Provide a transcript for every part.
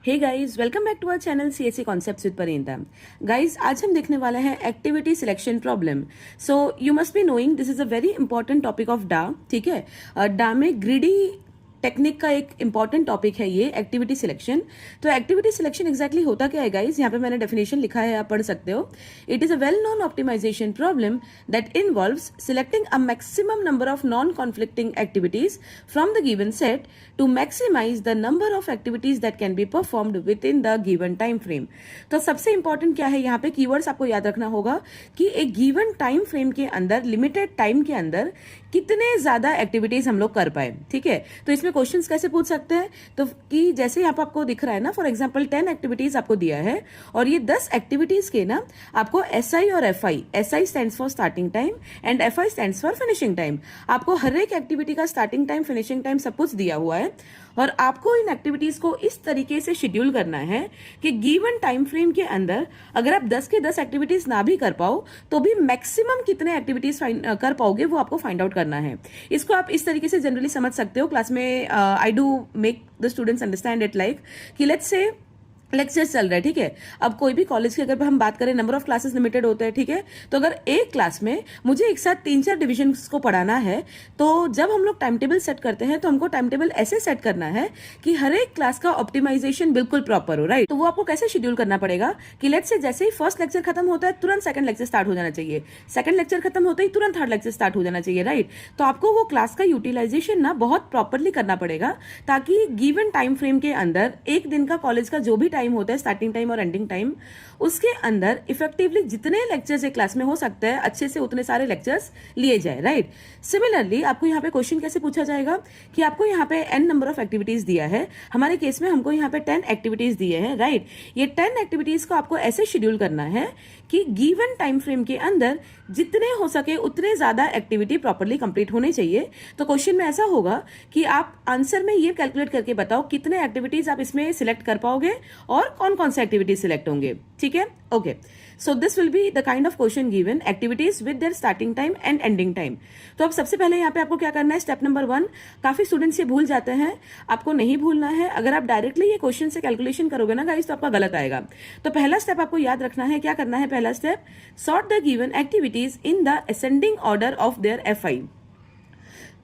Hey guys, welcome back to our channel CSC concepts with Parinda. Guys, आज हम देखने वाले हैं activity selection problem. So you must be knowing this is a very important topic of DAA. ठीक है, डा में ग्रीडी टेक्निक का एक इंपॉर्टेंट टॉपिक है ये एक्टिविटी सिलेक्शन। तो एक्टिविटी सिलेक्शन एग्जैक्टली होता क्या है गाइस? यहाँ पे मैंने डेफिनेशन लिखा है, आप पढ़ सकते हो। It is a well known optimization problem that involves selecting a maximum number of non conflicting activities from the given set to maximize the number of activities that can be performed within the given time frame. तो सबसे important क्या है यहाँ पे? Keywords आपको याद रखना होगा कि एक गिवन टाइम फ्रेम के अंदर, लिमिटेड टाइम के अंदर कितने ज्यादा एक्टिविटीज हम लोग कर पाए। ठीक है, तो इसमें क्वेश्चंस कैसे पूछ सकते हैं? तो कि जैसे यहाँ पर आपको दिख रहा है ना, फॉर एग्जांपल 10 एक्टिविटीज आपको दिया है और ये 10 एक्टिविटीज के ना आपको एसआई और FI, SI stands for starting time and FI stands for finishing time, आपको हर एक एक्टिविटी का स्टार्टिंग टाइम, फिनिशिंग टाइम सब कुछ दिया हुआ है और आपको इन एक्टिविटीज को इस तरीके से शेड्यूल करना है कि गिवन टाइम फ्रेम के अंदर अगर आप 10 के 10 एक्टिविटीज ना भी कर पाओ तो भी मैक्सिमम कितने एक्टिविटीज कर पाओगे वो आपको फाइंड आउट करना है। इसको आप इस तरीके से जनरली समझ सकते हो। क्लास में I do make the students understand it like कि लेट्स से लेक्चर्स चल रहा है। ठीक है, अब कोई भी कॉलेज की अगर हम बात करें, नंबर ऑफ क्लासेस लिमिटेड होते हैं। ठीक है, तो अगर एक क्लास में मुझे एक साथ 3-4 डिविजन को पढ़ाना है तो जब हम लोग टाइम टेबल सेट करते हैं तो हमको टाइम टेबल ऐसे सेट करना है कि हर एक क्लास का ऑप्टिमाइजेशन बिल्कुल प्रॉपर हो। राइट, तो वो आपको कैसे शेड्यूल करना पड़ेगा कि लेट्स से जैसे ही फर्स्ट लेक्चर खत्म होता है तुरंत सेकंड लेक्चर स्टार्ट हो जाना चाहिए, सेकंड लेक्चर खत्म होते ही तुरंत थर्ड लेक्चर स्टार्ट हो जाना चाहिए। राइट, तो आपको वो क्लास का यूटिलाइजेशन ना बहुत प्रॉपरली करना पड़ेगा ताकि गिवन टाइम फ्रेम के अंदर एक दिन का कॉलेज का जो भी टाइम होता है, स्टार्टिंग टाइम और एंडिंग टाइम, उसके अंदर इफेक्टिवली जितने लेक्चर्स एक क्लास में हो सकते हैं अच्छे से उतने सारे लेक्चर्स लिए जाए। राइट, सिमिलरली आपको यहाँ पे क्वेश्चन कैसे पूछा जाएगा कि आपको यहाँ पे n नंबर ऑफ एक्टिविटीज दिया है, हमारे केस में हमको यहाँ पे 10 एक्टिविटीज दिए हैं। राइट, ये 10 एक्टिविटीज को आपको ऐसे शेड्यूल करना है कि गिवन टाइम फ्रेम के अंदर जितने हो सके उतने ज्यादा एक्टिविटी प्रॉपरली कंप्लीट होने चाहिए। तो क्वेश्चन में ऐसा होगा कि आप आंसर में ये कैलकुलेट करके बताओ कितने एक्टिविटीज आप इसमें सिलेक्ट कर पाओगे और कौन कौन से एक्टिविटीज सिलेक्ट होंगे। ठीक है, okay, so this will be the kind of question given, activities with their starting time and ending time. तो अब सबसे पहले यहाँ पे आपको क्या करना है? स्टेप नंबर 1, काफी स्टूडेंट्स ये भूल जाते हैं, आपको नहीं भूलना है। अगर आप डायरेक्टली ये क्वेश्चन से कैलकुलेशन करोगे ना गाइस तो आपका गलत आएगा। तो पहला स्टेप आपको याद रखना है, क्या करना है? पहला step, sort the given activities in the ascending order of their FI.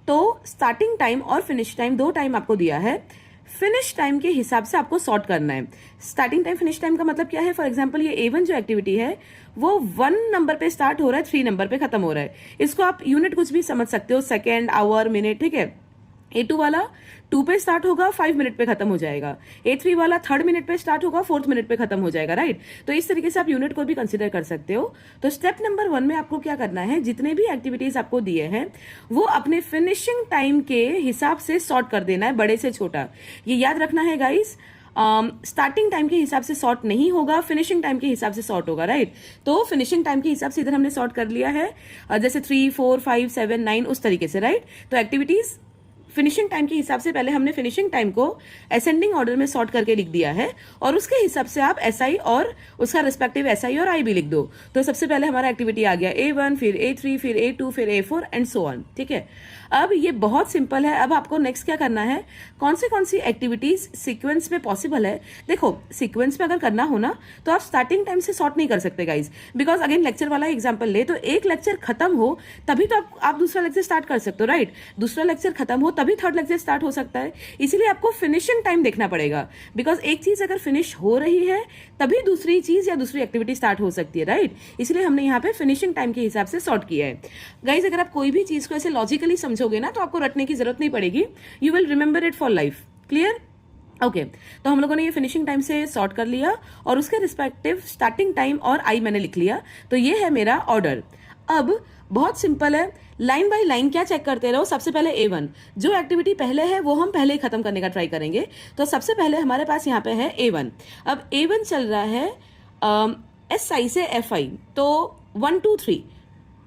तो स्टार्टिंग टाइम और फिनिश टाइम, दो टाइम आपको दिया है, फिनिश टाइम के हिसाब से आपको सॉर्ट करना है। स्टार्टिंग टाइम, फिनिश टाइम का मतलब क्या है? फॉर एग्जांपल ये A1 जो एक्टिविटी है वो 1 नंबर पे स्टार्ट हो रहा है, 3 नंबर पे खत्म हो रहा है। इसको आप यूनिट कुछ भी समझ सकते हो, सेकेंड, आवर, मिनट। ठीक है, A2 वाला 2 पे स्टार्ट होगा, 5 मिनट पे खत्म हो जाएगा। A3 वाला 3rd मिनट पे स्टार्ट होगा, 4th मिनट पे खत्म हो जाएगा। राइट, तो इस तरीके से आप यूनिट को भी कंसीडर कर सकते हो। तो स्टेप नंबर 1 में आपको क्या करना है? जितने भी एक्टिविटीज आपको दिए हैं वो अपने फिनिशिंग टाइम के हिसाब से सॉर्ट कर देना है, बड़े से छोटा। ये याद रखना है गाइस, स्टार्टिंग टाइम के हिसाब से सॉर्ट नहीं होगा, फिनिशिंग टाइम के हिसाब से सॉर्ट होगा। राइट, तो फिनिशिंग टाइम के हिसाब से इधर हमने सॉर्ट कर लिया है, जैसे 3, 4, 5, 7, 9 उस तरीके से। राइट, तो एक्टिविटीज फिनिशिंग टाइम के हिसाब से पहले हमने फिनिशिंग टाइम को असेंडिंग ऑर्डर में सॉर्ट करके लिख दिया है और उसके हिसाब से आप एसआई और उसका रिस्पेक्टिव एसआई और आई भी लिख दो। तो सबसे पहले हमारा एक्टिविटी आ गया A1, फिर A3, फिर A2, फिर A4 एंड सो ऑन। ठीक है, अब ये बहुत सिंपल है। अब आपको नेक्स्ट क्या करना है? कौन सी एक्टिविटीज सीक्वेंस में पॉसिबल है? देखो, सीक्वेंस में अगर करना हो ना तो आप स्टार्टिंग टाइम से सॉर्ट नहीं कर सकते गाइज, बिकॉज अगेन लेक्चर वाला एग्जाम्पल ले तो एक लेक्चर खत्म हो तभी तो आप दूसरा लेक्चर स्टार्ट कर सकते हो। राइट, दूसरा लेक्चर खत्म हो तभी थर्ड लेक्चर स्टार्ट हो सकता है। इसीलिए आपको फिनिशिंग टाइम देखना पड़ेगा, बिकॉज एक चीज अगर फिनिश हो रही है तभी दूसरी चीज या दूसरी एक्टिविटी स्टार्ट हो सकती है। राइट, इसलिए हमने यहाँ पे फिनिशिंग टाइम के हिसाब से सॉर्ट किया है। गाइज, अगर आप कोई भी चीज को ऐसे लॉजिकली समझोगे ना तो आपको रटने की जरूरत नहीं पड़ेगी, you will remember it for life. Clear? Okay, तो हम लोगों ने ये फिनिशिंग टाइम से सॉर्ट कर लिया और उसके रिस्पेक्टिव स्टार्टिंग टाइम और आई मैंने लिख लिया। तो ये है मेरा ऑर्डर। अब बहुत सिंपल है, लाइन बाय लाइन क्या चेक करते रहो। सबसे पहले A1, जो एक्टिविटी पहले है वो हम पहले ही खत्म करने का ट्राई करेंगे। तो सबसे पहले हमारे पास यहाँ पे है A1। अब A1 चल रहा है SI से FI, तो 1, 2, 3,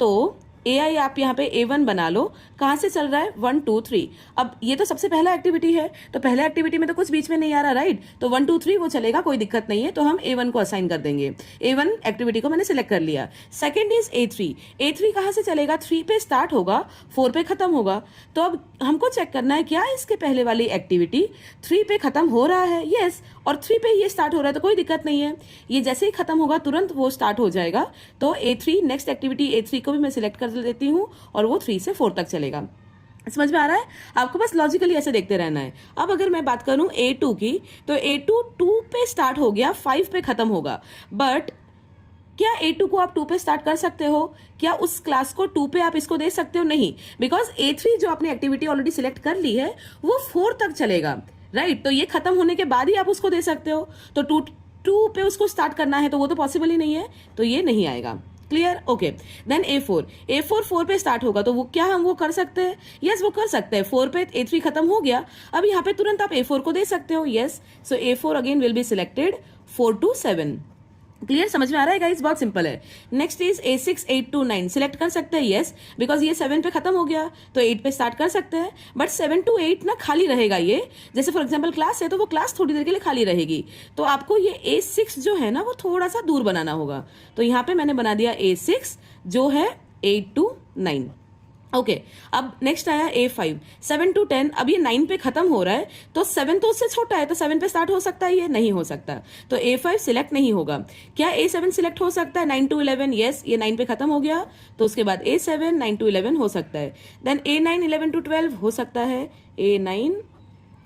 तो ए आई आप यहाँ पे A1 बना लो। कहाँ से चल रहा है 1 2 3। अब ये तो सबसे पहला एक्टिविटी है, तो पहला एक्टिविटी में तो कुछ बीच में नहीं आ रहा, राइट। तो 1 2 3 वो चलेगा, कोई दिक्कत नहीं है, तो हम A1 को असाइन कर देंगे। A1 एक्टिविटी को मैंने सिलेक्ट कर लिया। Second is A3। A3 कहाँ से चलेगा, 3 पे स्टार्ट होगा, 4 पे खत्म होगा। तो अब हमको चेक करना है क्या इसके पहले वाली एक्टिविटी 3 पे खत्म हो रहा है, यस, और 3 पे ये स्टार्ट हो रहा है, तो कोई दिक्कत नहीं है, ये जैसे ही खत्म होगा तुरंत वो स्टार्ट हो जाएगा। तो A3 नेक्स्ट एक्टिविटी A3 को भी मैं सिलेक्ट कर देती हूँ और वो 3 से 4 तक चलेगा। समझ में आ रहा है? आपको बस लॉजिकली ऐसे देखते रहना है। अब अगर मैं बात करूं A2 की, तो A2 2 पे स्टार्ट हो गया, 5 पे खत्म होगा। बट क्या A2 को आप 2 पे स्टार्ट कर सकते हो? क्या उस क्लास को 2 पे आप इसको दे सकते हो? नहीं, बिकॉज A3 जो आपने एक्टिविटी ऑलरेडी सिलेक्ट कर ली है वो 4 तक चलेगा, राइट। तो ये खत्म होने के बाद ही आप उसको दे सकते हो। तो 2 पे उसको स्टार्ट करना है तो वो तो पॉसिबल ही नहीं है, तो ये नहीं आएगा। क्लियर? ओके। देन A4 4 पे स्टार्ट होगा, तो वो क्या हम वो कर सकते हैं? यस, वो कर सकते हैं। 4 पे A3 खत्म हो गया, अब यहाँ पे तुरंत आप A4 को दे सकते हो। Yes, so A4 again will be selected 4 to 7। Clear? समझ में आ रहा है गाइस? बहुत सिंपल है। Next is A6 8 to 9 select कर सकते हैं, यस, बिकॉज ये 7 पे खत्म हो गया, तो 8 पे स्टार्ट कर सकते हैं। बट 7 to 8 ना खाली रहेगा ये, जैसे फॉर एग्जांपल क्लास है तो वो क्लास थोड़ी देर के लिए खाली रहेगी, तो आपको ये A6 जो है ना वो थोड़ा सा दूर बनाना होगा। तो यहाँ पे मैंने बना दिया A6 जो है 8 to 9। ओके, अब नेक्स्ट आया A5 7 to 10। अब ये 9 पे खत्म हो रहा है, तो 7 तो उससे छोटा है, तो 7 पे स्टार्ट हो सकता है? ये नहीं हो सकता, तो A5 सिलेक्ट नहीं होगा। क्या A7 सिलेक्ट हो सकता है? 9 to 11, यस, ये 9 पे खत्म हो गया, तो उसके बाद A7 9 to 11 हो सकता है। देन A9 11 to 12 हो सकता है, A9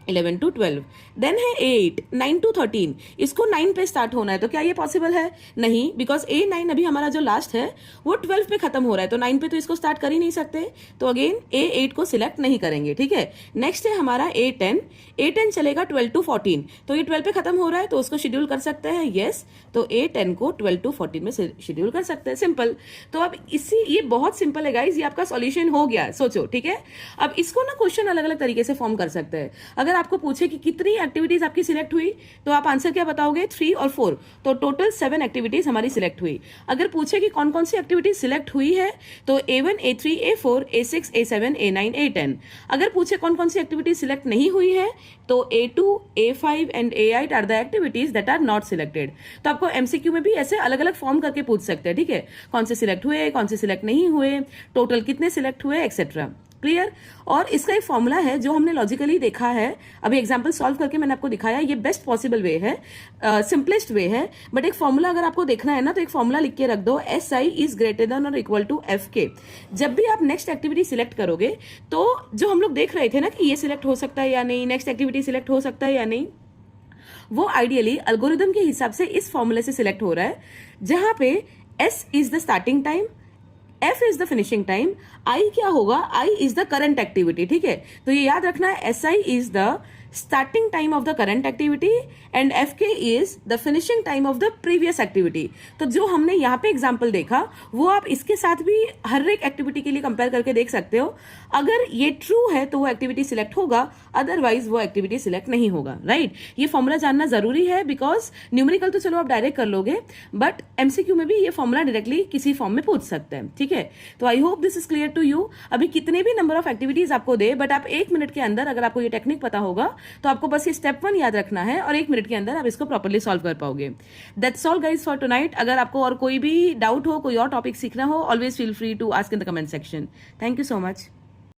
11 to 12। देन है A8 9 to 13, इसको 9 पे स्टार्ट होना है, तो क्या ये पॉसिबल है? नहीं, बिकॉज A9 अभी हमारा जो लास्ट है वो 12 पे खत्म हो रहा है, तो 9 पे तो इसको स्टार्ट कर ही नहीं सकते, तो अगेन A8 को सिलेक्ट नहीं करेंगे। ठीक है, नेक्स्ट है हमारा A10 चलेगा 12 to 14, तो ये 12 पे खत्म हो रहा है, तो उसको शेड्यूल कर सकते हैं, यस, तो A10 को 12 to 14 में शेड्यूल कर सकते हैं। सिंपल। तो अब ये बहुत सिंपल है गाइज, ये आपका सॉल्यूशन हो गया, सोचो। ठीक है, अब इसको ना क्वेश्चन अलग अलग तरीके से फॉर्म कर सकते हैं। अगर आपको पूछे कि कितनी एक्टिविटीज आपकी सिलेक्ट हुई, तो आप आंसर क्या बताओगे? 3 और 4, तो टोटल 7 एक्टिविटीज हमारी सिलेक्ट हुई। अगर पूछे कि कौन कौन सी एक्टिविटीज सिलेक्ट हुई है, तो A1 A3 A4 A6 A7 A9 A10। अगर पूछे कौन कौन सी एक्टिविटीज सिलेक्ट नहीं हुई है, तो A2 A5 and A8 are the activities that are not selected. तो आपको MCQ में भी ऐसे अलग अलग फॉर्म करके पूछ सकते हैं। ठीक है, कौन से सिलेक्ट हुए, कौन से सिलेक्ट नहीं हुए, टोटल कितने सिलेक्ट हुए, एक्सेट्रा। क्लियर? और इसका एक फॉर्मूला है जो हमने लॉजिकली देखा है, अभी एग्जांपल सॉल्व करके मैंने आपको दिखाया, ये बेस्ट पॉसिबल वे है, सिंपलेस्ट वे है। बट एक फॉर्मूला अगर आपको देखना है ना, तो एक फॉर्मूला लिख के रख दो, SI इज ग्रेटर देन और इक्वल टू FK। जब भी आप नेक्स्ट एक्टिविटी सिलेक्ट करोगे, तो जो हम लोग देख रहे थे ना कि ये सिलेक्ट हो सकता है या नहीं, नेक्स्ट एक्टिविटी सिलेक्ट हो सकता है या नहीं, वो आइडियली अल्गोरिदम के हिसाब से इस फॉर्मूले से सिलेक्ट हो रहा है, जहां पे S is the starting time, F is the finishing time, I क्या होगा? I is the current activity. ठीक है, तो ये याद रखना है, SI is the starting time of the current activity and FK is the finishing time of the previous activity. तो जो हमने यहाँ पे एग्जाम्पल देखा, वो आप इसके साथ भी हर एक एक्टिविटी के लिए कंपेयर करके देख सकते हो। अगर ये ट्रू है तो वो एक्टिविटी सिलेक्ट होगा, अदरवाइज वो एक्टिविटी सिलेक्ट नहीं होगा, राइट। ये फॉर्मूला जानना जरूरी है, बिकॉज न्यूमेरिकल तो चलो आप डायरेक्ट कर लोगे, बट MCQ में भी ये फॉर्मूला डायरेक्टली किसी फॉर्म में पूछ सकते हैं। ठीक है, तो I hope this is clear to you. अभी कितने भी नंबर ऑफ एक्टिविटीज आपको दे, बट आप 1 मिनट के अंदर अगर आपको ये टेक्निक पता होगा, तो आपको बस ये स्टेप 1 याद रखना है और 1 मिनट के अंदर आप इसको प्रॉपर्ली सॉल्व कर पाओगे। That's all guys for tonight. अगर आपको और कोई भी डाउट हो, कोई और टॉपिक सीखना हो, always feel free to ask in the comment section. Thank you so much.